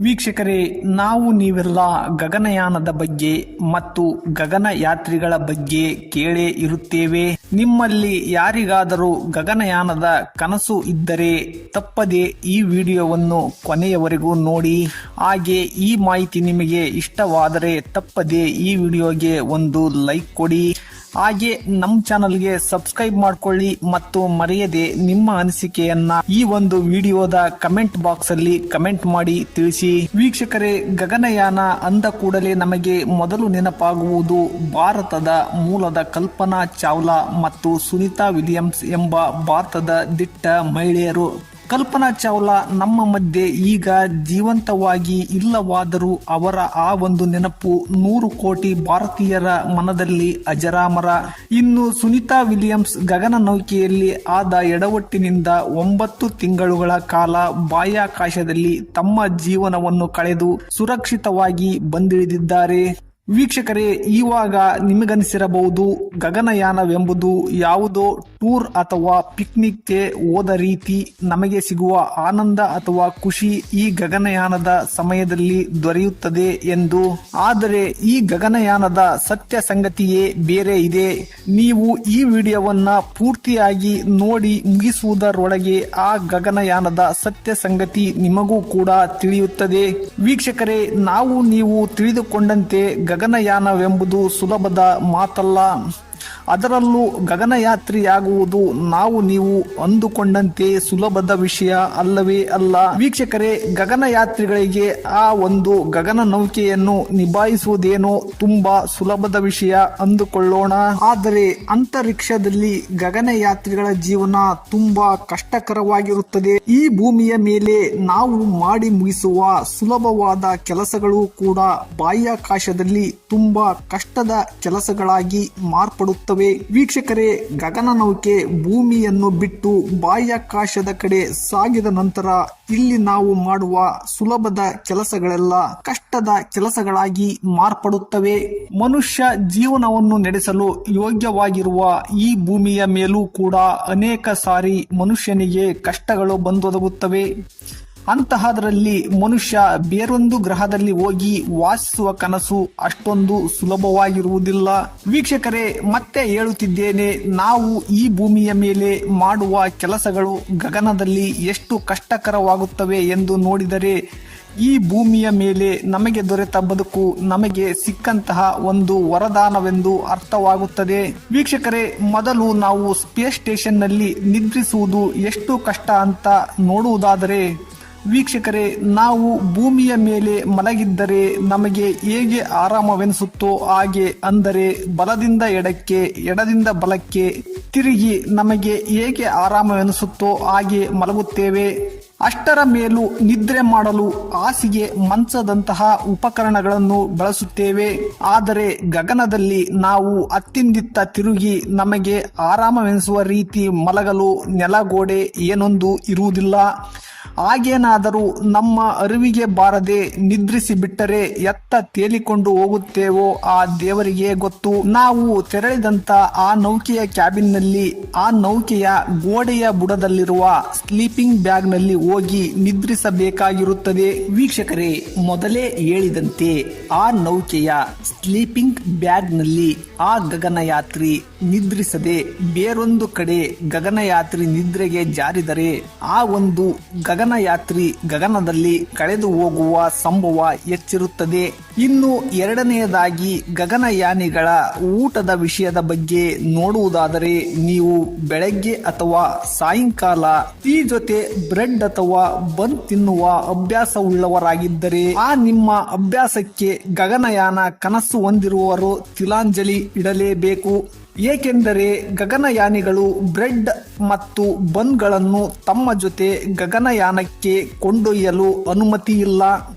ವೀಕ್ಷಕರೇ, ನಾವು ನೀವೆಲ್ಲ ಗಗನಯಾನದ ಬಗ್ಗೆ ಮತ್ತು ಗಗನಯಾತ್ರಿಗಳ ಬಗ್ಗೆ ಕೇಳೇ ಇರುತ್ತೇವೆ. ನಿಮ್ಮಲ್ಲಿ ಯಾರಿಗಾದರೂ ಗಗನಯಾನದ ಕನಸು ಇದ್ದರೆ ತಪ್ಪದೆ ಈ ವಿಡಿಯೋವನ್ನು ಕೊನೆಯವರೆಗೂ ನೋಡಿ. ಹಾಗೆ ಈ ಮಾಹಿತಿ ನಿಮಗೆ ಇಷ್ಟವಾದರೆ ತಪ್ಪದೆ ಈ ವಿಡಿಯೋಗೆ ಒಂದು ಲೈಕ್ ಕೊಡಿ. ಹಾಗೆ ನಮ್ಮ ಚಾನಲ್ಗೆ ಸಬ್ಸ್ಕ್ರೈಬ್ ಮಾಡ್ಕೊಳ್ಳಿ ಮತ್ತು ಮರೆಯದೆ ನಿಮ್ಮ ಅನಿಸಿಕೆಯನ್ನ ಈ ಒಂದು ವಿಡಿಯೋದ ಕಮೆಂಟ್ ಬಾಕ್ಸ್ ಅಲ್ಲಿ ಕಮೆಂಟ್ ಮಾಡಿ ತಿಳಿಸಿ. ವೀಕ್ಷಕರೇ, ಗಗನಯಾನ ಅಂದ ಕೂಡಲೇ ನಮಗೆ ಮೊದಲು ನೆನಪಾಗುವುದು ಭಾರತದ ಮೂಲದ ಕಲ್ಪನಾ ಚಾವ್ಲಾ ಮತ್ತು ಸುನೀತಾ ವಿಲಿಯಮ್ಸ್ ಎಂಬ ಭಾರತದ ದಿಟ್ಟ ಮಹಿಳೆಯರು. ಕಲ್ಪನಾ ಚಾವ್ಲಾ ನಮ್ಮ ಮಧ್ಯೆ ಈಗ ಜೀವಂತವಾಗಿ ಇಲ್ಲವಾದರೂ ಅವರ ಆ ಒಂದು ನೆನಪು 100 ಕೋಟಿ ಭಾರತೀಯರ ಮನದಲ್ಲಿ ಅಜರಾಮರ. ಇನ್ನು ಸುನೀತಾ ವಿಲಿಯಮ್ಸ್ ಗಗನ ನೌಕೆಯಲ್ಲಿ ಆದ ಎಡವಟ್ಟಿನಿಂದ 9 ತಿಂಗಳುಗಳ ಕಾಲ ಬಾಹ್ಯಾಕಾಶದಲ್ಲಿ ತಮ್ಮ ಜೀವನವನ್ನು ಕಳೆದು ಸುರಕ್ಷಿತವಾಗಿ ಬಂದಿಳಿದಿದ್ದಾರೆ. ವೀಕ್ಷಕರೇ, ಇವಾಗ ನಿಮಗನಿಸಿರಬಹುದು ಗಗನಯಾನವೆಂಬುದು ಯಾವುದೋ ಟೂರ್ ಅಥವಾ ಪಿಕ್ನಿಕ್ಗೆ ಹೋದ ರೀತಿ ನಮಗೆ ಸಿಗುವ ಆನಂದ ಅಥವಾ ಖುಷಿ ಈ ಗಗನಯಾನದ ಸಮಯದಲ್ಲಿ ದೊರೆಯುತ್ತದೆ ಎಂದು. ಆದರೆ ಈ ಗಗನಯಾನದ ಸತ್ಯ ಸಂಗತಿಯೇ ಬೇರೆ ಇದೆ. ನೀವು ಈ ವಿಡಿಯೋವನ್ನ ಪೂರ್ತಿಯಾಗಿ ನೋಡಿ ಮುಗಿಸುವುದರೊಳಗೆ ಆ ಗಗನಯಾನದ ಸತ್ಯ ಸಂಗತಿ ನಿಮಗೂ ಕೂಡ ತಿಳಿಯುತ್ತದೆ. ವೀಕ್ಷಕರೇ, ನಾವು ನೀವು ತಿಳಿದುಕೊಂಡಂತೆ ಗಗನಯಾನವೆಂಬುದು ಸುಲಭದ ಮಾತಲ್ಲ. ಅದರಲ್ಲೂ ಗಗನಯಾತ್ರಿಯಾಗುವುದು ನಾವು ನೀವು ಅಂದುಕೊಂಡಂತೆ ಸುಲಭದ ವಿಷಯ ಅಲ್ಲವೇ ಅಲ್ಲ. ವೀಕ್ಷಕರೇ, ಗಗನಯಾತ್ರಿಗಳಿಗೆ ಆ ಒಂದು ಗಗನ ನೌಕೆಯನ್ನು ನಿಭಾಯಿಸುವುದೇನೋ ತುಂಬಾ ಸುಲಭದ ವಿಷಯ ಅಂದುಕೊಳ್ಳೋಣ. ಆದರೆ ಅಂತರಿಕ್ಷದಲ್ಲಿ ಗಗನಯಾತ್ರಿಗಳ ಜೀವನ ತುಂಬಾ ಕಷ್ಟಕರವಾಗಿರುತ್ತದೆ. ಈ ಭೂಮಿಯ ಮೇಲೆ ನಾವು ಮಾಡಿ ಮುಗಿಸುವ ಸುಲಭವಾದ ಕೆಲಸಗಳು ಕೂಡ ಬಾಹ್ಯಾಕಾಶದಲ್ಲಿ ತುಂಬಾ ಕಷ್ಟದ ಕೆಲಸಗಳಾಗಿ ಮಾರ್ಪಡುತ್ತವೆ. ವೀಕ್ಷಕರೇ, ಗಗನ ನೌಕೆ ಭೂಮಿಯನ್ನು ಬಿಟ್ಟು ಬಾಹ್ಯಾಕಾಶದ ಕಡೆ ಸಾಗಿದ ನಂತರ ಇಲ್ಲಿ ನಾವು ಮಾಡುವ ಸುಲಭದ ಕೆಲಸಗಳೆಲ್ಲ ಕಷ್ಟದ ಕೆಲಸಗಳಾಗಿ ಮಾರ್ಪಡುತ್ತವೆ. ಮನುಷ್ಯ ಜೀವನವನ್ನು ನಡೆಸಲು ಯೋಗ್ಯವಾಗಿರುವ ಈ ಭೂಮಿಯ ಮೇಲೂ ಕೂಡ ಅನೇಕ ಸಾರಿ ಮನುಷ್ಯನಿಗೆ ಕಷ್ಟಗಳು ಬಂದೊದಗುತ್ತವೆ. ಅಂತಹದರಲ್ಲಿ ಮನುಷ್ಯ ಬೇರೊಂದು ಗ್ರಹದಲ್ಲಿ ಹೋಗಿ ವಾಸಿಸುವ ಕನಸು ಅಷ್ಟೊಂದು ಸುಲಭವಾಗಿರುವುದಿಲ್ಲ. ವೀಕ್ಷಕರೇ, ಮತ್ತೆ ಹೇಳುತ್ತಿದ್ದೇನೆ, ನಾವು ಈ ಭೂಮಿಯ ಮೇಲೆ ಮಾಡುವ ಕೆಲಸಗಳು ಗಗನದಲ್ಲಿ ಎಷ್ಟು ಕಷ್ಟಕರವಾಗುತ್ತವೆ ಎಂದು ನೋಡಿದರೆ ಈ ಭೂಮಿಯ ಮೇಲೆ ನಮಗೆ ದೊರೆತ ಬದುಕು ನಮಗೆ ಸಿಕ್ಕಂತಹ ಒಂದು ವರದಾನವೆಂದು ಅರ್ಥವಾಗುತ್ತದೆ. ವೀಕ್ಷಕರೇ, ಮೊದಲು ನಾವು ಸ್ಪೇಸ್ ಸ್ಟೇಷನ್ ನಲ್ಲಿ ನಿದ್ರಿಸುವುದು ಎಷ್ಟು ಕಷ್ಟ ಅಂತ ನೋಡುವುದಾದರೆ, ವೀಕ್ಷಕರೇ, ನಾವು ಭೂಮಿಯ ಮೇಲೆ ಮಲಗಿದ್ದರೆ ನಮಗೆ ಹೇಗೆ ಆರಾಮವೆನಿಸುತ್ತೋ ಹಾಗೆ, ಅಂದರೆ ಬಲದಿಂದ ಎಡಕ್ಕೆ ಎಡದಿಂದ ಬಲಕ್ಕೆ ತಿರುಗಿ ನಮಗೆ ಹೇಗೆ ಆರಾಮವೆನಿಸುತ್ತೋ ಹಾಗೆ ಮಲಗುತ್ತೇವೆ. ಅಷ್ಟರ ಮೇಲೂ ನಿದ್ರೆ ಮಾಡಲು ಹಾಸಿಗೆ ಮಂಚದಂತಹ ಉಪಕರಣಗಳನ್ನು ಬಳಸುತ್ತೇವೆ. ಆದರೆ ಗಗನದಲ್ಲಿ ನಾವು ಅತ್ತಿಂದಿತ್ತ ತಿರುಗಿ ನಮಗೆ ಆರಾಮವೆನಿಸುವ ರೀತಿ ಮಲಗಲು ನೆಲಗೋಡೆ ಏನೊಂದು ಇರುವುದಿಲ್ಲ. ಹಾಗೇನಾದರೂ ನಮ್ಮ ಅರಿವಿಗೆ ಬಾರದೆ ನಿದ್ರಿಸಿ ಬಿಟ್ಟರೆ ಎತ್ತ ತೇಲಿಕೊಂಡು ಹೋಗುತ್ತೇವೋ ಆ ದೇವರಿಗೆ ಗೊತ್ತು. ನಾವು ತೆರಳಿದಂತ ಆ ನೌಕೆಯ ಕ್ಯಾಬಿನ್ ನಲ್ಲಿ ಆ ನೌಕೆಯ ಗೋಡೆಯ ಬುಡದಲ್ಲಿರುವ ಸ್ಲೀಪಿಂಗ್ ಬ್ಯಾಗ್ ನಲ್ಲಿ ಹೋಗಿ ನಿದ್ರಿಸಬೇಕಾಗಿರುತ್ತದೆ. ವೀಕ್ಷಕರೇ, ಮೊದಲೇ ಹೇಳಿದಂತೆ ಆ ನೌಕೆಯ ಸ್ಲೀಪಿಂಗ್ ಬ್ಯಾಗ್ ನಲ್ಲಿ ಆ ಗಗನಯಾತ್ರಿ ನಿದ್ರಿಸದೆ ಬೇರೊಂದು ಕಡೆ ಗಗನಯಾತ್ರಿ ನಿದ್ರೆಗೆ ಜಾರಿದರೆ ಆ ಒಂದು ಗಗನಯಾತ್ರಿ ಗಗನದಲ್ಲಿ ಕಳೆದು ಹೋಗುವ ಸಂಭವ ಹೆಚ್ಚಿರುತ್ತದೆ. ಇನ್ನು ಎರಡನೆಯದಾಗಿ ಗಗನಯಾನಿಗಳ ಊಟದ ವಿಷಯದ ಬಗ್ಗೆ ನೋಡುವುದಾದರೆ, ನೀವು ಬೆಳಗ್ಗೆ ಅಥವಾ ಸಾಯಂಕಾಲ ಟೀ ಜೊತೆ ಬ್ರೆಡ್ ಅಥವಾ ಬನ್ ತಿನ್ನುವ ಅಭ್ಯಾಸವುಳ್ಳವರಾಗಿದ್ದರೆ ಆ ನಿಮ್ಮ ಅಭ್ಯಾಸಕ್ಕೆ ಗಗನಯಾನ ಕನಸು ಹೊಂದಿರುವವರು ತಿಲಾಂಜಲಿ ಇಡಲೇಬೇಕು. ಏಕೆಂದರೆ ಗಗನಯಾನಿಗಳು ಬ್ರೆಡ್ ಮತ್ತು ಬನ್ಗಳನ್ನು ತಮ್ಮ ಜೊತೆ ಗಗನಯಾನಕ್ಕೆ ಕೊಂಡೊಯ್ಯಲು ಅನುಮತಿಯಿಲ್ಲ.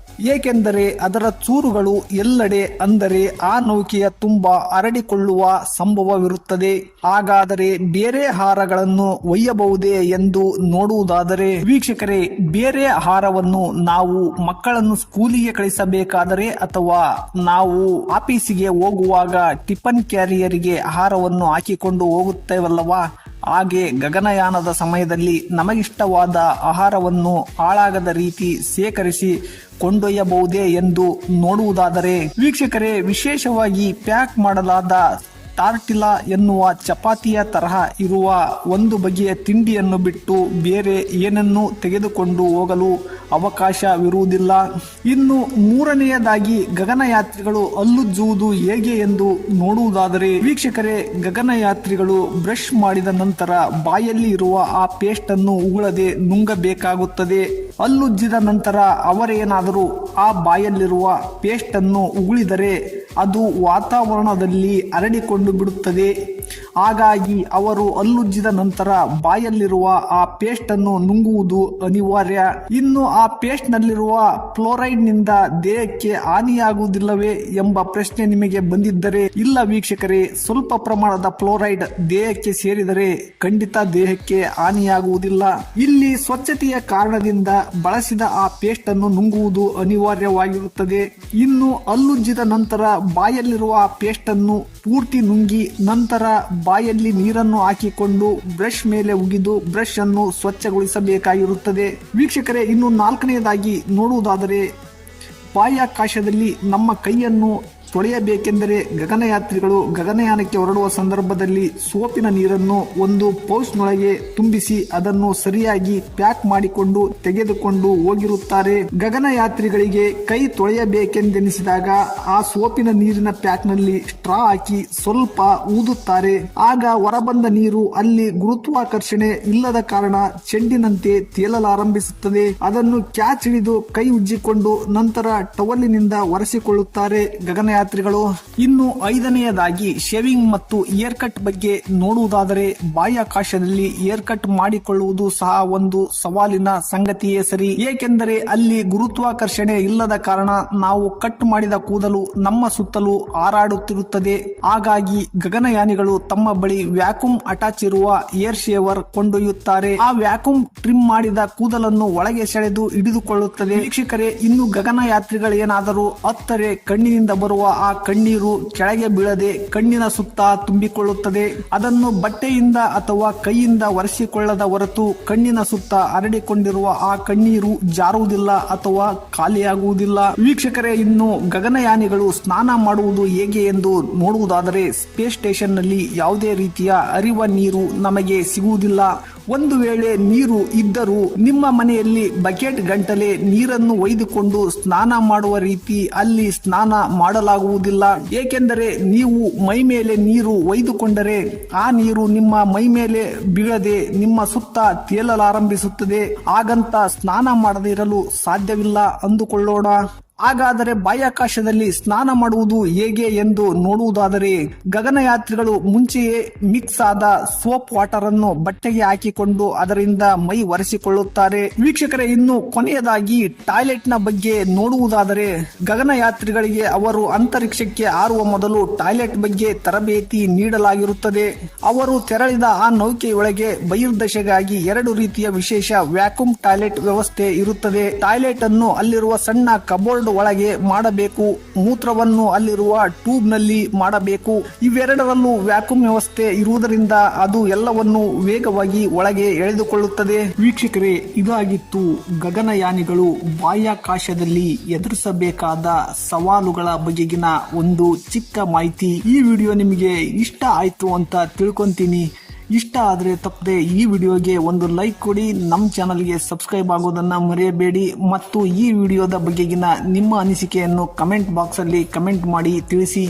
ಏಕೆಂದರೆ ಅದರ ಚೂರುಗಳು ಎಲ್ಲೆಡೆ, ಅಂದರೆ ಆ ನೌಕೆಯ ತುಂಬಾ ಹರಡಿಕೊಳ್ಳುವ ಸಂಭವವಿರುತ್ತದೆ. ಹಾಗಾದರೆ ಬೇರೆ ಆಹಾರಗಳನ್ನು ಒಯ್ಯಬಹುದೇ ಎಂದು ನೋಡುವುದಾದರೆ, ವೀಕ್ಷಕರೇ, ಬೇರೆ ಆಹಾರವನ್ನು ನಾವು ಮಕ್ಕಳನ್ನು ಸ್ಕೂಲಿಗೆ ಕಳಿಸಬೇಕಾದರೆ ಅಥವಾ ನಾವು ಆಫೀಸಿಗೆ ಹೋಗುವಾಗ ಟಿಫನ್ ಕ್ಯಾರಿಯರಿಗೆ ಆಹಾರವನ್ನು ಹಾಕಿಕೊಂಡು ಹೋಗುತ್ತೇವಲ್ಲವಾ, ಹಾಗೆ ಗಗನಯಾನದ ಸಮಯದಲ್ಲಿ ನಮಗಿಷ್ಟವಾದ ಆಹಾರವನ್ನು ಹಾಳಾಗದ ರೀತಿ ಸೇಕರಿಸಿ ಕೊಂಡೊಯ್ಯಬಹುದೇ ಎಂದು ನೋಡುವುದಾದರೆ ವೀಕ್ಷಕರೇ, ವಿಶೇಷವಾಗಿ ಪ್ಯಾಕ್ ಮಾಡಲಾದ ಟಾರ್ಟಿಲಾ ಎನ್ನುವ ಚಪಾತಿಯ ತರಹ ಇರುವ ಒಂದು ಬಗೆಯ ತಿಂಡಿಯನ್ನು ಬಿಟ್ಟು ಬೇರೆ ಏನನ್ನೂ ತೆಗೆದುಕೊಂಡು ಹೋಗಲು ಅವಕಾಶವಿರುವುದಿಲ್ಲ. ಇನ್ನು ಮೂರನೆಯದಾಗಿ ಗಗನಯಾತ್ರಿಗಳು ಹಲ್ಲುಜ್ಜುವುದು ಹೇಗೆ ಎಂದು ನೋಡುವುದಾದರೆ ವೀಕ್ಷಕರೇ, ಗಗನಯಾತ್ರಿಗಳು ಬ್ರಷ್ ಮಾಡಿದ ನಂತರ ಬಾಯಲ್ಲಿ ಇರುವ ಆ ಪೇಸ್ಟ್ ಅನ್ನು ಉಗುಳದೆ ನುಂಗಬೇಕಾಗುತ್ತದೆ. ಹಲ್ಲುಜ್ಜಿದ ನಂತರ ಅವರೇನಾದರೂ ಆ ಬಾಯಲ್ಲಿರುವ ಪೇಸ್ಟ್ ಅನ್ನು ಉಗುಳಿದರೆ ಅದು ವಾತಾವರಣದಲ್ಲಿ ಹರಡಿಕೊಂಡು ಬಿಡುತ್ತದೆ. ಹಾಗಾಗಿ ಅವರು ಹಲ್ಲುಜ್ಜಿದ ನಂತರ ಬಾಯಲ್ಲಿರುವ ಆ ಪೇಸ್ಟ್ ಅನ್ನು ನುಂಗುವುದು ಅನಿವಾರ್ಯ. ಇನ್ನು ಆ ಪೇಸ್ಟ್ ನಲ್ಲಿರುವ ಫ್ಲೋರೈಡ್ ನಿಂದ ದೇಹಕ್ಕೆ ಹಾನಿಯಾಗುವುದಿಲ್ಲವೇ ಎಂಬ ಪ್ರಶ್ನೆ ನಿಮಗೆ ಬಂದಿದ್ದರೆ, ಇಲ್ಲ ವೀಕ್ಷಕರೇ, ಸ್ವಲ್ಪ ಪ್ರಮಾಣದ ಫ್ಲೋರೈಡ್ ದೇಹಕ್ಕೆ ಸೇರಿದರೆ ಖಂಡಿತ ದೇಹಕ್ಕೆ ಹಾನಿಯಾಗುವುದಿಲ್ಲ. ಇಲ್ಲಿ ಸ್ವಚ್ಛತೆಯ ಕಾರಣದಿಂದ ಬಳಸಿದ ಆ ಪೇಸ್ಟ್ ಅನ್ನು ನುಂಗುವುದು ಅನಿವಾರ್ಯವಾಗಿರುತ್ತದೆ. ಇನ್ನು ಹಲ್ಲುಜ್ಜಿದ ನಂತರ ಬಾಯಲ್ಲಿರುವ ಆ ಪೇಸ್ಟ್ ಅನ್ನು ಪೂರ್ತಿ ನುಂಗಿ ನಂತರ ಬಾಯಲ್ಲಿ ನೀರನ್ನು ಹಾಕಿಕೊಂಡು ಬ್ರಷ್ ಮೇಲೆ ಉಗಿದು ಬ್ರಷ್ ಅನ್ನು ಸ್ವಚ್ಛಗೊಳಿಸಬೇಕಾಗಿರುತ್ತದೆ. ವೀಕ್ಷಕರೇ, ಇನ್ನು ನಾಲ್ಕನೆಯದಾಗಿ ನೋಡುವುದಾದರೆ ಬಾಹ್ಯಾಕಾಶದಲ್ಲಿ ನಮ್ಮ ಕೈಯನ್ನು ತೊಳೆಯಬೇಕೆಂದರೆ ಗಗನಯಾತ್ರಿಗಳು ಗಗನಯಾನಕ್ಕೆ ಹೊರಡುವ ಸಂದರ್ಭದಲ್ಲಿ ಸೋಪಿನ ನೀರನ್ನು ಒಂದು ಪೌಚ್ನೊಳಗೆ ತುಂಬಿಸಿ ಅದನ್ನು ಸರಿಯಾಗಿ ಪ್ಯಾಕ್ ಮಾಡಿಕೊಂಡು ತೆಗೆದುಕೊಂಡು ಹೋಗಿರುತ್ತಾರೆ. ಗಗನಯಾತ್ರಿಗಳಿಗೆ ಕೈ ತೊಳೆಯಬೇಕೆಂದೆನಿಸಿದಾಗ ಆ ಸೋಪಿನ ನೀರಿನ ಪ್ಯಾಕ್ನಲ್ಲಿ ಸ್ಟ್ರಾ ಹಾಕಿ ಸ್ವಲ್ಪ ಊದುತ್ತಾರೆ. ಆಗ ಹೊರಬಂದ ನೀರು ಅಲ್ಲಿ ಗುರುತ್ವಾಕರ್ಷಣೆ ಇಲ್ಲದ ಕಾರಣ ಚೆಂಡಿನಂತೆ ತೇಲಲಾರಂಭಿಸುತ್ತದೆ. ಅದನ್ನು ಕ್ಯಾಚ್ ಹಿಡಿದು ಕೈ ಉಜ್ಜಿಕೊಂಡು ನಂತರ ಟವಲಿನಿಂದ ಒರೆಸಿಕೊಳ್ಳುತ್ತಾರೆ ಗಗನಯಾತ್ರಿಗಳು. ಇನ್ನು ಐದನೆಯದಾಗಿ ಶೇವಿಂಗ್ ಮತ್ತು ಏರ್ ಕಟ್ ಬಗ್ಗೆ ನೋಡುವುದಾದರೆ ಬಾಹ್ಯಾಕಾಶದಲ್ಲಿ ಏರ್ ಕಟ್ ಮಾಡಿಕೊಳ್ಳುವುದು ಸಹ ಒಂದು ಸವಾಲಿನ ಸಂಗತಿಯೇ ಸರಿ. ಏಕೆಂದರೆ ಅಲ್ಲಿ ಗುರುತ್ವಾಕರ್ಷಣೆ ಇಲ್ಲದ ಕಾರಣ ನಾವು ಕಟ್ ಮಾಡಿದ ಕೂದಲು ನಮ್ಮ ಸುತ್ತಲೂ ಹಾರಾಡುತ್ತಿರುತ್ತದೆ. ಹಾಗಾಗಿ ಗಗನಯಾನಿಗಳು ತಮ್ಮ ಬಳಿ ವ್ಯಾಕ್ಯೂಮ್ ಅಟ್ಯಾಚ್ ಇರುವ ಏರ್ ಶೇವರ್ ಕೊಂಡೊಯ್ಯುತ್ತಾರೆ. ಆ ವ್ಯಾಕ್ಯೂಮ್ ಟ್ರಿಮ್ ಮಾಡಿದ ಕೂದಲನ್ನು ಒಳಗೆ ಸೆಳೆದು ಹಿಡಿದುಕೊಳ್ಳುತ್ತದೆ. ವೀಕ್ಷಕರೇ, ಇನ್ನು ಗಗನಯಾತ್ರಿಗಳೇನಾದರೂ ಹತ್ತರೆ ಕಣ್ಣಿನಿಂದ ಬರುವ ಆ ಕಣ್ಣೀರು ಕೆಳಗೆ ಬೀಳದೆ ಕಣ್ಣಿನ ಸುತ್ತ ತುಂಬಿಕೊಳ್ಳುತ್ತದೆ. ಅದನ್ನು ಬಟ್ಟೆಯಿಂದ ಅಥವಾ ಕೈಯಿಂದ ಒರೆಸಿಕೊಳ್ಳದ ಹೊರತು ಕಣ್ಣಿನ ಸುತ್ತ ಹರಡಿಕೊಂಡಿರುವ ಆ ಕಣ್ಣೀರು ಜಾರುವುದಿಲ್ಲ ಅಥವಾ ಖಾಲಿಯಾಗುವುದಿಲ್ಲ. ವೀಕ್ಷಕರೇ, ಇನ್ನು ಗಗನಯಾನಿಗಳು ಸ್ನಾನ ಮಾಡುವುದು ಹೇಗೆ ಎಂದು ನೋಡುವುದಾದರೆ ಸ್ಪೇಸ್ ಸ್ಟೇಷನ್ ನಲ್ಲಿ ಯಾವುದೇ ರೀತಿಯ ಹರಿವ ನೀರು ನಮಗೆ ಸಿಗುವುದಿಲ್ಲ. ಒಂದು ವೇಳೆ ನೀರು ಇದ್ದರೂ ನಿಮ್ಮ ಮನೆಯಲ್ಲಿ ಬಕೆಟ್ ಗಂಟಲೆ ನೀರನ್ನು ಒಯ್ದುಕೊಂಡು ಸ್ನಾನ ಮಾಡುವ ರೀತಿ ಅಲ್ಲಿ ಸ್ನಾನ ಮಾಡಲಾಗುವುದಿಲ್ಲ. ಏಕೆಂದರೆ ನೀವು ಮೈ ಮೇಲೆ ನೀರು ಒಯ್ದುಕೊಂಡರೆ ಆ ನೀರು ನಿಮ್ಮ ಮೈ ಮೇಲೆ ಬೀಳದೆ ನಿಮ್ಮ ಸುತ್ತ ತೇಲಲಾರಂಭಿಸುತ್ತದೆ. ಹಾಗಂತ ಸ್ನಾನ ಮಾಡದೇ ಇರಲು ಸಾಧ್ಯವಿಲ್ಲ ಅಂದುಕೊಳ್ಳೋಣ. ಹಾಗಾದರೆ ಬಾಹ್ಯಾಕಾಶದಲ್ಲಿ ಸ್ನಾನ ಮಾಡುವುದು ಹೇಗೆ ಎಂದು ನೋಡುವುದಾದರೆ ಗಗನಯಾತ್ರಿಗಳು ಮುಂಚೆಯೇ ಮಿಕ್ಸ್ ಆದ ಸೋಪ್ ವಾಟರ್ ಅನ್ನು ಬಟ್ಟೆಗೆ ಹಾಕಿಕೊಂಡು ಅದರಿಂದ ಮೈ ಒರೆಸಿಕೊಳ್ಳುತ್ತಾರೆ. ವೀಕ್ಷಕರೇ, ಇನ್ನು ಕೊನೆಯದಾಗಿ ಟಾಯ್ಲೆಟ್ ನ ಬಗ್ಗೆ ನೋಡುವುದಾದರೆ ಗಗನಯಾತ್ರಿಗಳಿಗೆ ಅವರು ಅಂತರಿಕ್ಷಕ್ಕೆ ಹಾರುವ ಮೊದಲು ಟಾಯ್ಲೆಟ್ ಬಗ್ಗೆ ತರಬೇತಿ ನೀಡಲಾಗಿರುತ್ತದೆ. ಅವರು ತೆರಳಿದ ಆ ನೌಕೆಯೊಳಗೆ ಬಹಿರ್ದಶೆಗಾಗಿ 2 ರೀತಿಯ ವಿಶೇಷ ವ್ಯಾಕ್ಯೂಮ್ ಟಾಯ್ಲೆಟ್ ವ್ಯವಸ್ಥೆ ಇರುತ್ತದೆ. ಟಾಯ್ಲೆಟ್ ಅನ್ನು ಅಲ್ಲಿರುವ ಸಣ್ಣ ಕಬೋರ್ಡ್ ಒಳಗೆ ಮಾಡಬೇಕು, ಮೂತ್ರವನ್ನು ಅಲ್ಲಿರುವ ಟ್ಯೂಬ್ ನಲ್ಲಿ ಮಾಡಬೇಕು. ಇವೆರಡರಲ್ಲೂ ವ್ಯಾಕ್ಯೂಮ್ ವ್ಯವಸ್ಥೆ ಇರುವುದರಿಂದ ಅದು ಎಲ್ಲವನ್ನು ವೇಗವಾಗಿ ಒಳಗೆ ಎಳೆದುಕೊಳ್ಳುತ್ತದೆ. ವೀಕ್ಷಕರೇ, ಇದಾಗಿತ್ತು ಗಗನಯಾನಿಗಳು ಬಾಹ್ಯಾಕಾಶದಲ್ಲಿ ಎದುರಿಸಬೇಕಾದ ಸವಾಲುಗಳ ಬಗೆಗಿನ ಒಂದು ಚಿಕ್ಕ ಮಾಹಿತಿ. ಈ ವಿಡಿಯೋ ನಿಮಗೆ ಇಷ್ಟ ಆಯ್ತು ಅಂತ ತಿಳ್ಕೊಂತೀನಿ. ಇಷ್ಟ ಆದರೆ ತಪ್ಪದೆ ಈ ವಿಡಿಯೋಗೆ ಒಂದು ಲೈಕ್ ಕೊಡಿ, ನಮ್ಮ ಚಾನಲ್ಗೆ ಸಬ್ಸ್ಕ್ರೈಬ್ ಆಗೋದನ್ನು ಮರೆಯಬೇಡಿ ಮತ್ತು ಈ ವಿಡಿಯೋದ ಬಗೆಗಿನ ನಿಮ್ಮ ಅನಿಸಿಕೆಯನ್ನು ಕಮೆಂಟ್ ಬಾಕ್ಸಲ್ಲಿ ಕಮೆಂಟ್ ಮಾಡಿ ತಿಳಿಸಿ.